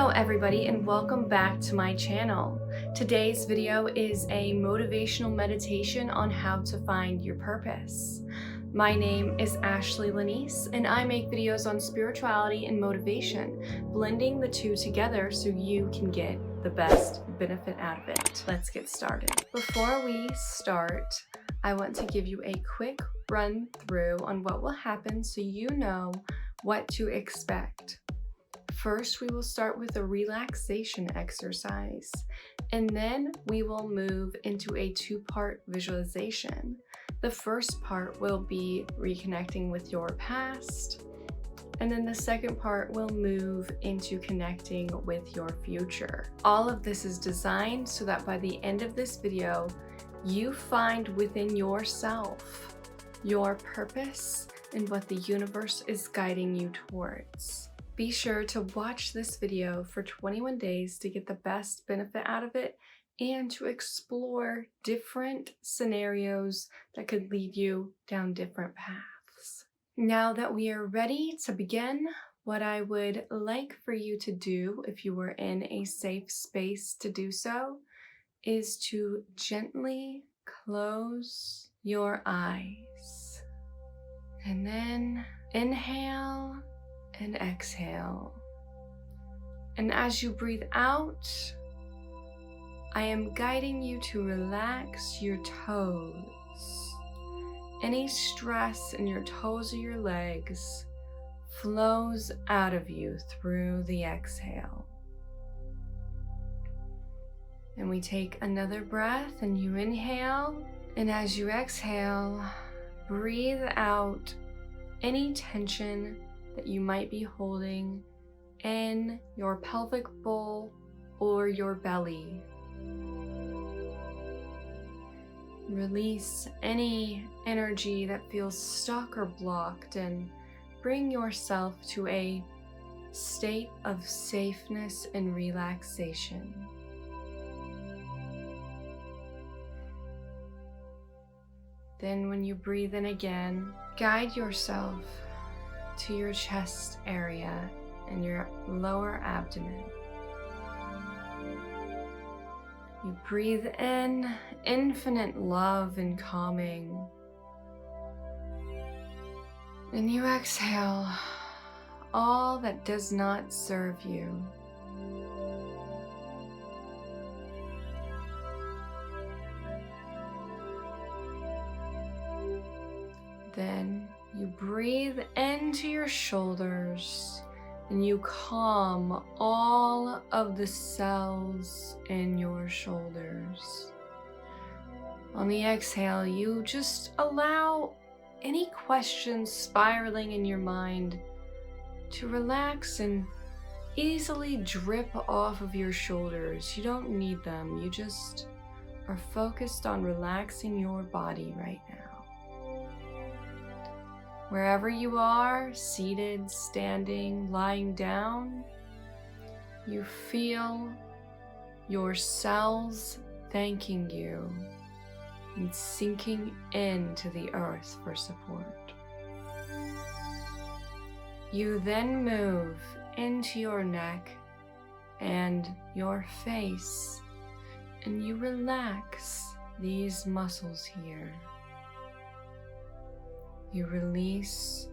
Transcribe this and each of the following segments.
Hello everybody and welcome back to my channel. Today's video is a motivational meditation on how to find your purpose. My name is Ashley Lanese and I make videos on spirituality and motivation, blending the two together so you can get the best benefit out of it. Let's get started. Before we start, I want to give you a quick run through on what will happen so you know what to expect. First, we will start with a relaxation exercise, and then we will move into a two-part visualization. The first part will be reconnecting with your past, and then the second part will move into connecting with your future. All of this is designed so that by the end of this video, you find within yourself your purpose and what the universe is guiding you towards. Be sure to watch this video for 21 days to get the best benefit out of it and to explore different scenarios that could lead you down different paths. Now that we are ready to begin, what I would like for you to do, if you were in a safe space to do so, is to gently close your eyes and then inhale and exhale. And as you breathe out, I am guiding you to relax your toes. Any stress in your toes or your legs flows out of you through the exhale. And we take another breath and you inhale, and as you exhale, breathe out any tension that you might be holding in your pelvic bowl or your belly. Release any energy that feels stuck or blocked and bring yourself to a state of safeness and relaxation. Then when you breathe in again, guide yourself to your chest area and your lower abdomen. You breathe in infinite love and calming. And you exhale all that does not serve you. Then you breathe into your shoulders and you calm all of the cells in your shoulders. On the exhale, you just allow any questions spiraling in your mind to relax and easily drip off of your shoulders. You don't need them. You just are focused on relaxing your body right now. Wherever you are, seated, standing, lying down, you feel your cells thanking you and sinking into the earth for support. You then move into your neck and your face, and you relax these muscles here. You release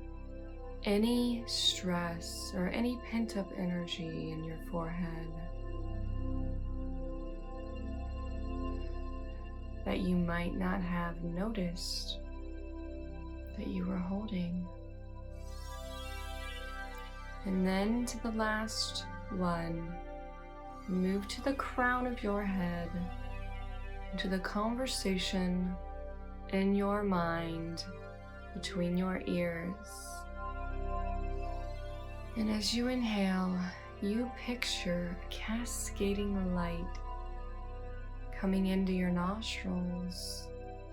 any stress or any pent-up energy in your forehead that you might not have noticed that you were holding. And then to the last one, move to the crown of your head, to the conversation in your mind between your ears. And as you inhale, you picture a cascading light coming into your nostrils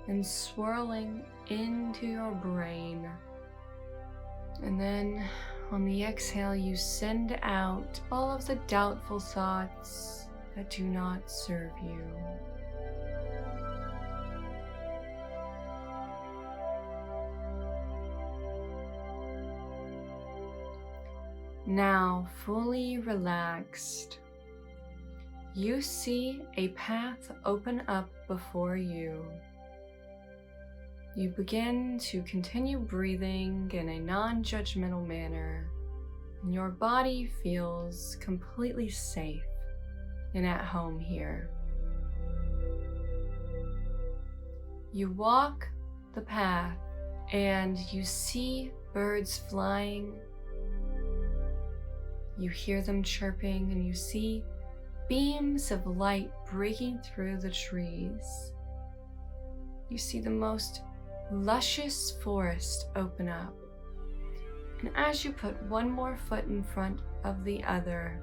and swirling into your brain. And then on the exhale, you send out all of the doubtful thoughts that do not serve you. Now, fully relaxed, you see a path open up before you. You begin to continue breathing in a non-judgmental manner, and your body feels completely safe and at home here. You walk the path and you see birds flying. You hear them chirping and you see beams of light breaking through the trees. You see the most luscious forest open up. And as you put one more foot in front of the other,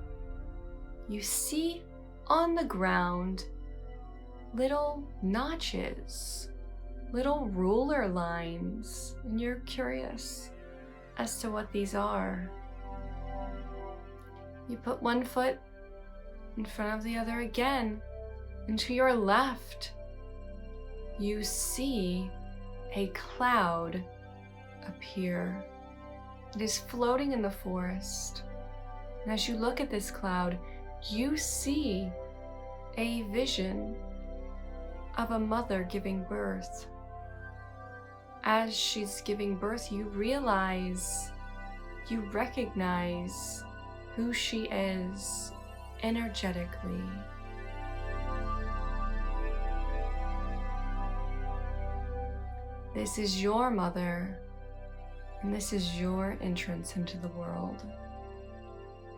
you see on the ground little notches, little ruler lines, and you're curious as to what these are. You put one foot in front of the other again, and to your left, you see a cloud appear. It is floating in the forest. And as you look at this cloud, you see a vision of a mother giving birth. As she's giving birth, you recognize who she is energetically. This is your mother, and this is your entrance into the world.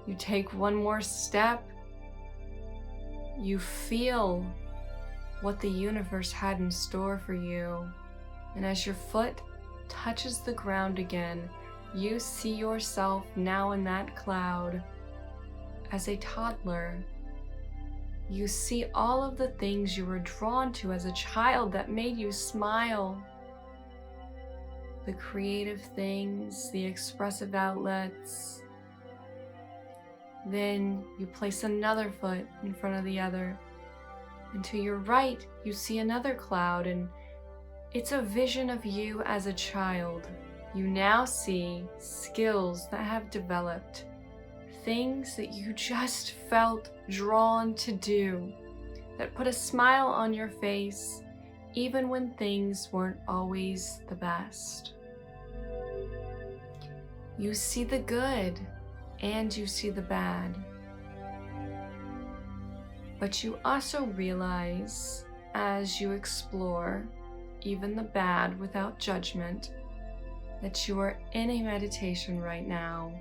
You take one more step, you feel what the universe had in store for you, and as your foot touches the ground again, you see yourself now in that cloud as a toddler. You see all of the things you were drawn to as a child that made you smile. The creative things, the expressive outlets. Then you place another foot in front of the other. And to your right, you see another cloud, and it's a vision of you as a child. You now see skills that have developed, things that you just felt drawn to do, that put a smile on your face, even when things weren't always the best. You see the good and you see the bad. But you also realize, as you explore even the bad without judgment, that you are in a meditation right now,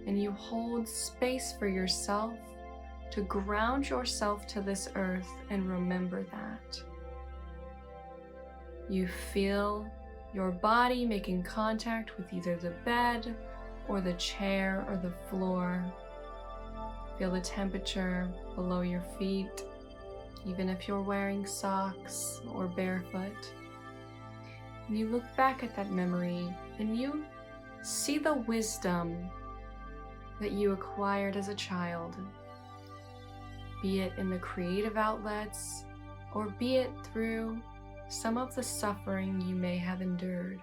and you hold space for yourself to ground yourself to this earth and remember that. You feel your body making contact with either the bed or the chair or the floor. Feel the temperature below your feet, even if you're wearing socks or barefoot. And you look back at that memory and you see the wisdom that you acquired as a child, be it in the creative outlets or be it through some of the suffering you may have endured.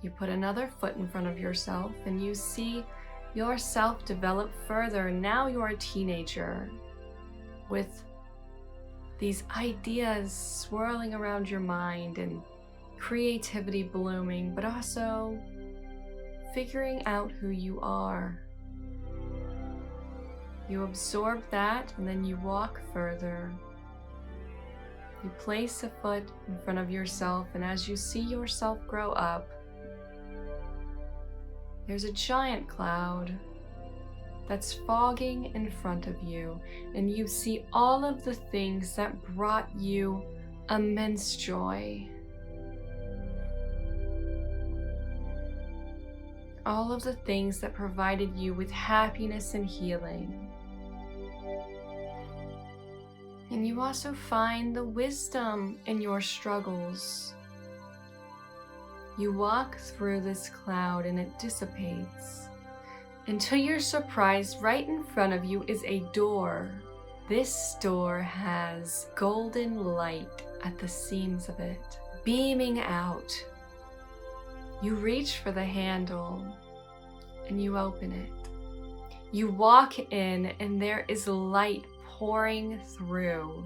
You put another foot in front of yourself and you see yourself develop further. Now you're a teenager with these ideas swirling around your mind and creativity blooming, but also figuring out who you are. You absorb that and then you walk further. You place a foot in front of yourself, and as you see yourself grow up, there's a giant cloud that's fogging in front of you, and you see all of the things that brought you immense joy. All of the things that provided you with happiness and healing. And you also find the wisdom in your struggles. You walk through this cloud and it dissipates. Until you're surprised, right in front of you is a door. This door has golden light at the seams of it, beaming out. You reach for the handle. and you open it. You walk in and there is light pouring through.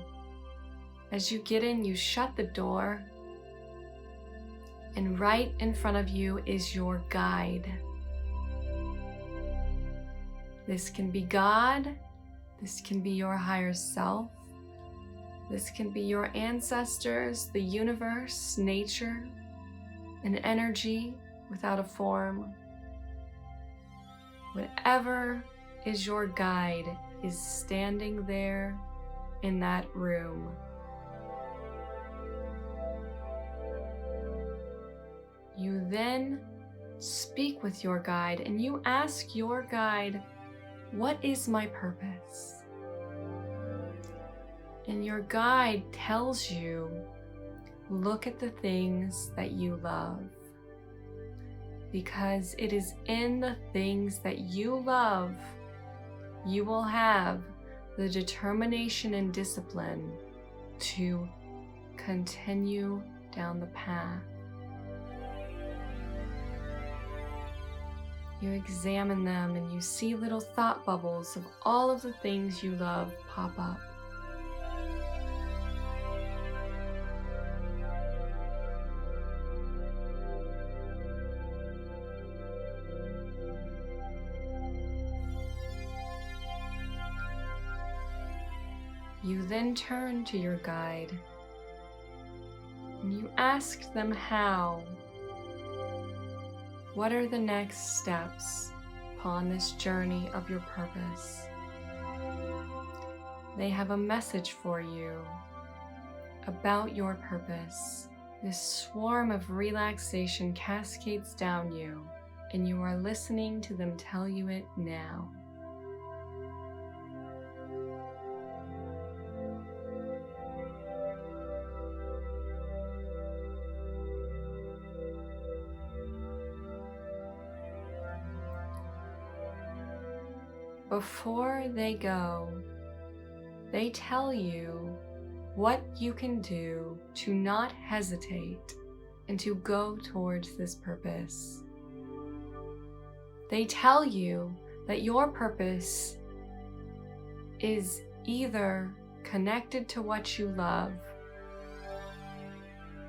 As you get in, you shut the door, and right in front of you is your guide. This can be God, this can be your higher self, this can be your ancestors, the universe, nature, an energy without a form. Whatever is your guide is standing there in that room. You then speak with your guide and you ask your guide, "What is my purpose?" And your guide tells you, "Look at the things that you love." Because it is in the things that you love, you will have the determination and discipline to continue down the path. You examine them and you see little thought bubbles of all of the things you love pop up. You then turn to your guide and you ask them how. What are the next steps upon this journey of your purpose? They have a message for you about your purpose. This swarm of relaxation cascades down you, and you are listening to them tell you it now. Before they go, they tell you what you can do to not hesitate and to go towards this purpose. They tell you that your purpose is either connected to what you love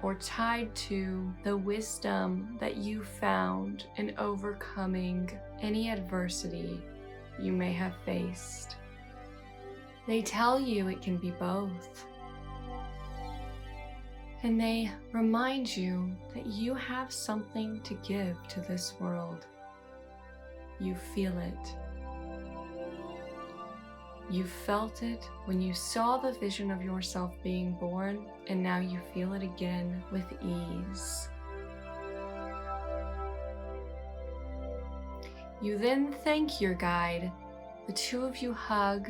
or tied to the wisdom that you found in overcoming any adversity you may have faced. They tell you it can be both. And they remind you that you have something to give to this world. You feel it. You felt it when you saw the vision of yourself being born, and now you feel it again with ease. You then thank your guide. The two of you hug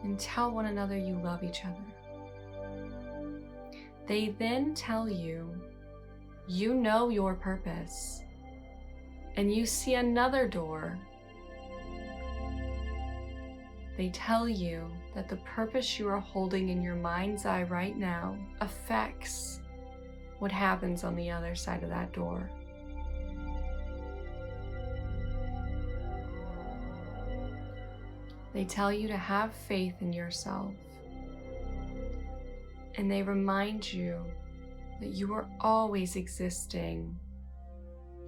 and tell one another you love each other. They then tell you, you know your purpose, and you see another door. They tell you that the purpose you are holding in your mind's eye right now affects what happens on the other side of that door. They tell you to have faith in yourself, and they remind you that you are always existing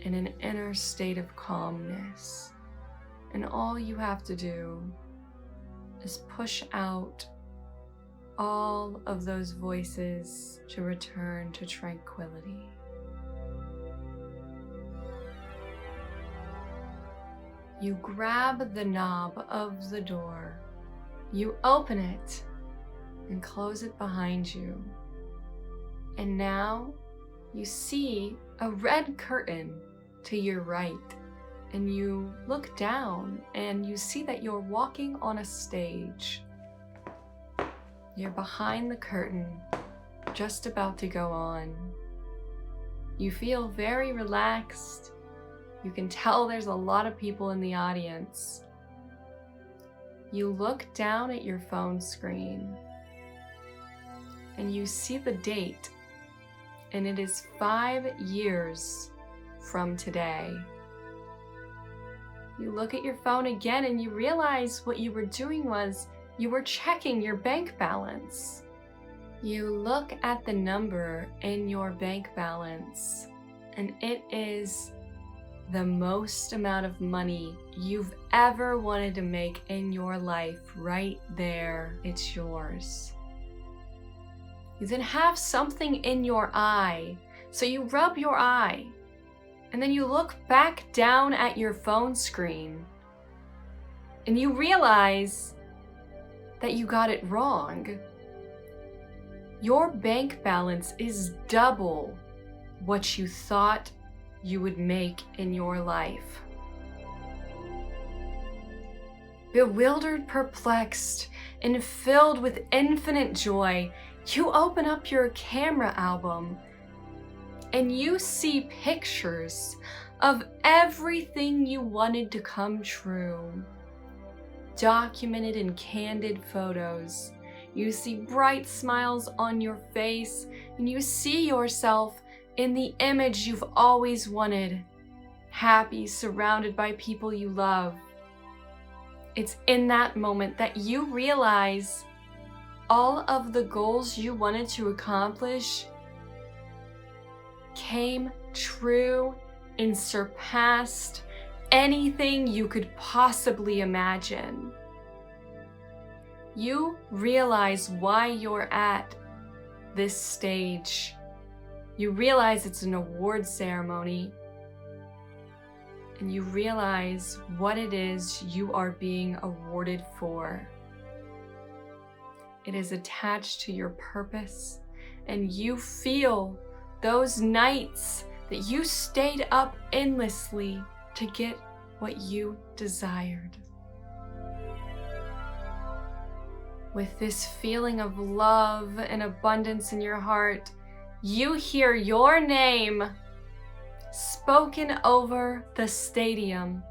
in an inner state of calmness, and all you have to do is push out all of those voices to return to tranquility. You grab the knob of the door, you open it and close it behind you. And now you see a red curtain to your right, and you look down and you see that you're walking on a stage. You're behind the curtain, just about to go on. You feel very relaxed. You can tell there's a lot of people in the audience. You look down at your phone screen and you see the date, and it is 5 years from today. You look at your phone again and you realize what you were doing was you were checking your bank balance. You look at the number in your bank balance and it is the most amount of money you've ever wanted to make in your life. Right there, it's yours. You then have something in your eye, so you rub your eye, and then you look back down at your phone screen, and you realize that you got it wrong. Your bank balance is double what you thought you would make in your life. Bewildered, perplexed, and filled with infinite joy, you open up your camera album and you see pictures of everything you wanted to come true. Documented in candid photos. You see bright smiles on your face, and you see yourself in the image you've always wanted, happy, surrounded by people you love. It's in that moment that you realize all of the goals you wanted to accomplish came true and surpassed anything you could possibly imagine. You realize why you're at this stage. You realize it's an award ceremony, and you realize what it is you are being awarded for. It is attached to your purpose, and you feel those nights that you stayed up endlessly to get what you desired. With this feeling of love and abundance in your heart, you hear your name spoken over the stadium,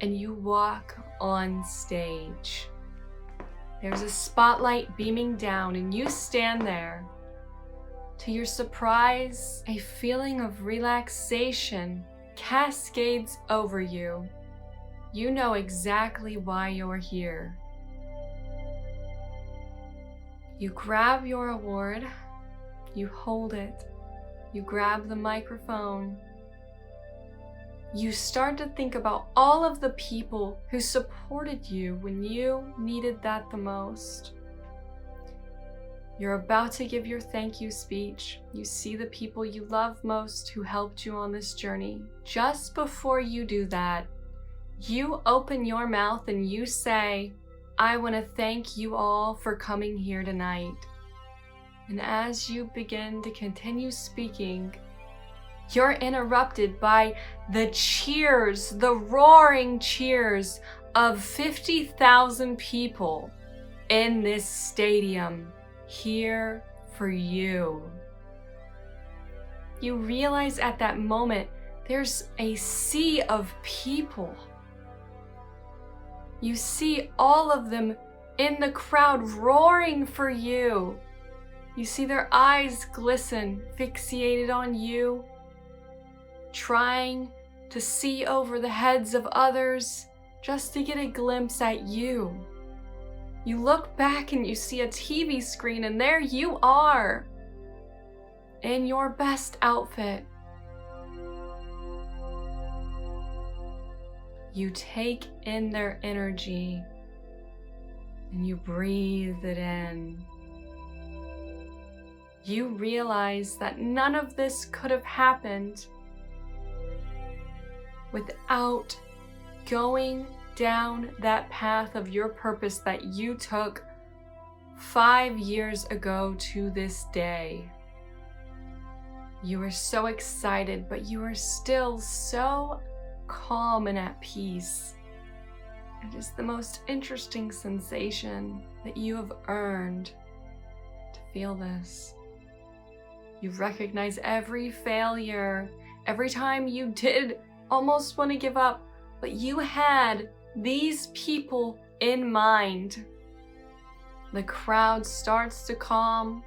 and you walk on stage. There's a spotlight beaming down, and you stand there. To your surprise, a feeling of relaxation cascades over you. You know exactly why you're here. You grab your award, you hold it, you grab the microphone. You start to think about all of the people who supported you when you needed that the most. You're about to give your thank you speech. You see the people you love most who helped you on this journey. Just before you do that, you open your mouth and you say, "I want to thank you all for coming here tonight." And as you begin to continue speaking, you're interrupted by the cheers, the roaring cheers of 50,000 people in this stadium here for you. You realize at that moment there's a sea of people. You see all of them in the crowd roaring for you. You see their eyes glisten, fixated on you, trying to see over the heads of others just to get a glimpse at you. You look back and you see a TV screen, and there you are in your best outfit. You take in their energy and you breathe it in. You realize that none of this could have happened without going down that path of your purpose that you took 5 years ago to this day. You are so excited, but you are still so calm and at peace. It is the most interesting sensation that you have earned to feel this. You recognize every failure, every time you did almost want to give up, but you had these people in mind. The crowd starts to calm.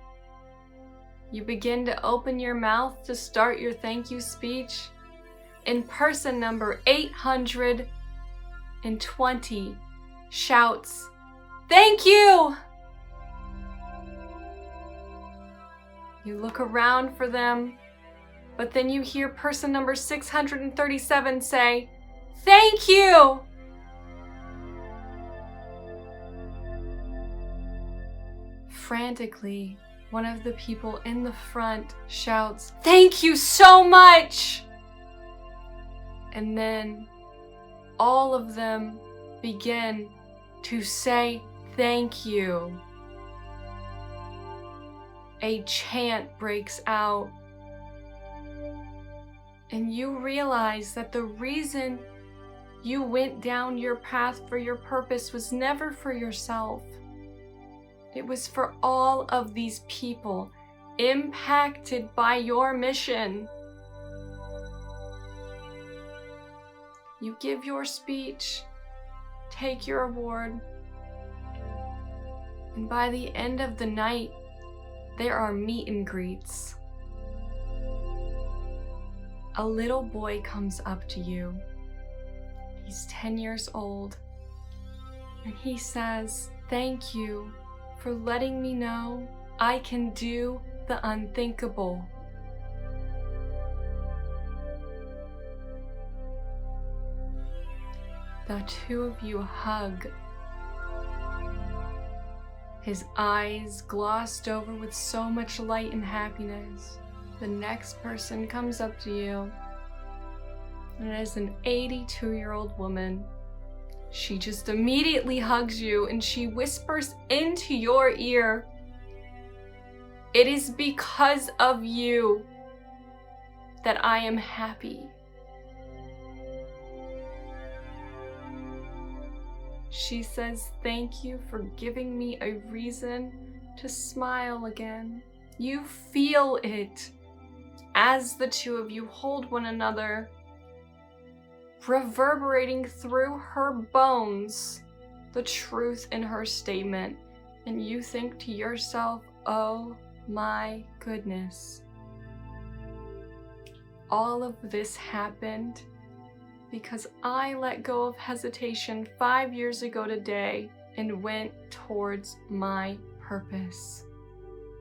You begin to open your mouth to start your thank you speech. In person number 800, in 20 shouts, "Thank you!" You look around for them, but then you hear person number 637 say, "Thank you!" Frantically, one of the people in the front shouts, "Thank you so much!" And then all of them begin to say thank you. A chant breaks out, and you realize that the reason you went down your path for your purpose was never for yourself. It was for all of these people impacted by your mission. You give your speech, take your award, and by the end of the night, there are meet and greets. A little boy comes up to you. He's 10 years old, and he says, "Thank you for letting me know I can do the unthinkable." The two of you hug. His eyes glossed over with so much light and happiness. The next person comes up to you, and it is an 82-year-old woman. She just immediately hugs you and she whispers into your ear, "It is because of you that I am happy." She says, "Thank you for giving me a reason to smile again." You feel it as the two of you hold one another, reverberating through her bones the truth in her statement, and you think to yourself, "Oh my goodness. All of this happened because I let go of hesitation 5 years ago today and went towards my purpose."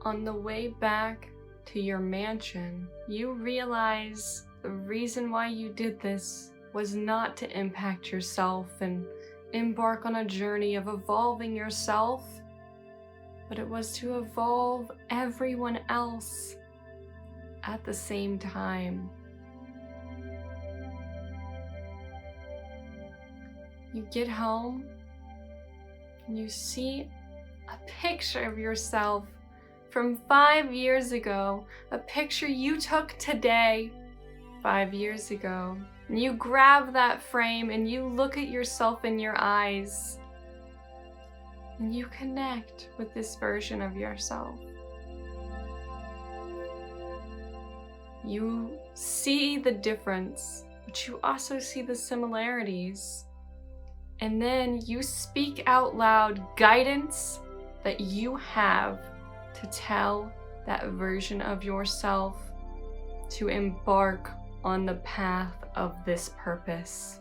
On the way back to your mansion, you realize the reason why you did this was not to impact yourself and embark on a journey of evolving yourself, but it was to evolve everyone else at the same time. You get home and you see a picture of yourself from 5 years ago, a picture you took today, 5 years ago. And you grab that frame and you look at yourself in your eyes and you connect with this version of yourself. You see the difference, but you also see the similarities. And then you speak out loud guidance that you have to tell that version of yourself to embark on the path of this purpose.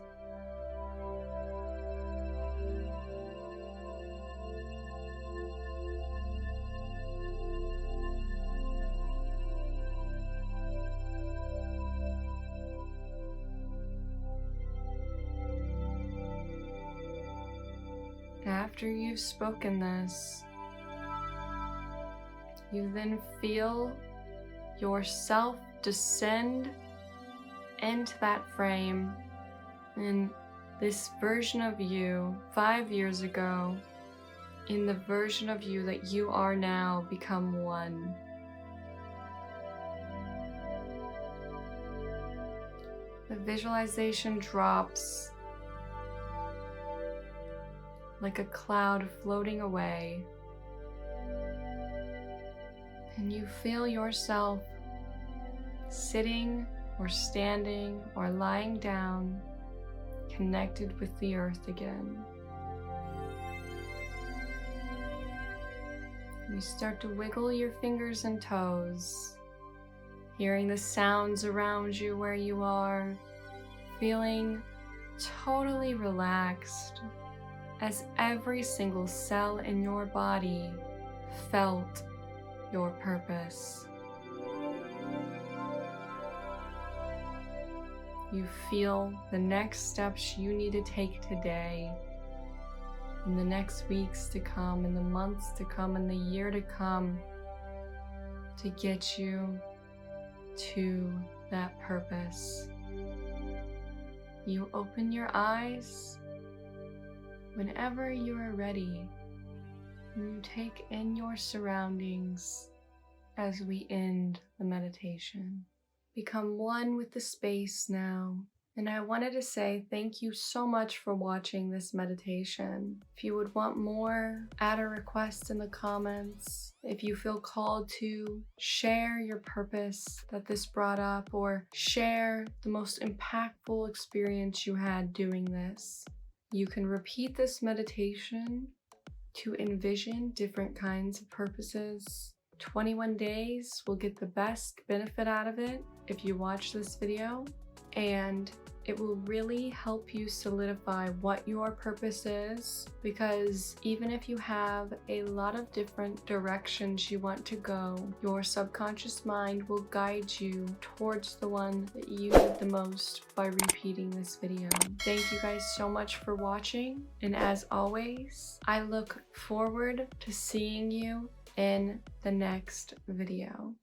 After you've spoken this, you then feel yourself descend into that frame, and this version of you 5 years ago in the version of you that you are now become one. The visualization drops like a cloud floating away, and you feel yourself sitting or standing or lying down, connected with the earth again. You start to wiggle your fingers and toes, hearing the sounds around you where you are, feeling totally relaxed as every single cell in your body felt your purpose. You feel the next steps you need to take today, in the next weeks to come, in the months to come, in the year to come, to get you to that purpose. You open your eyes whenever you are ready, and you take in your surroundings as we end the meditation. Become one with the space now. And I wanted to say thank you so much for watching this meditation. If you would want more, add a request in the comments. If you feel called to share your purpose that this brought up, or share the most impactful experience you had doing this, you can repeat this meditation to envision different kinds of purposes. 21 days will get the best benefit out of it if you watch this video, and it will really help you solidify what your purpose is, because even if you have a lot of different directions you want to go, your subconscious mind will guide you towards the one that you need the most by repeating this video. Thank you guys so much for watching, and as always, I look forward to seeing you in the next video.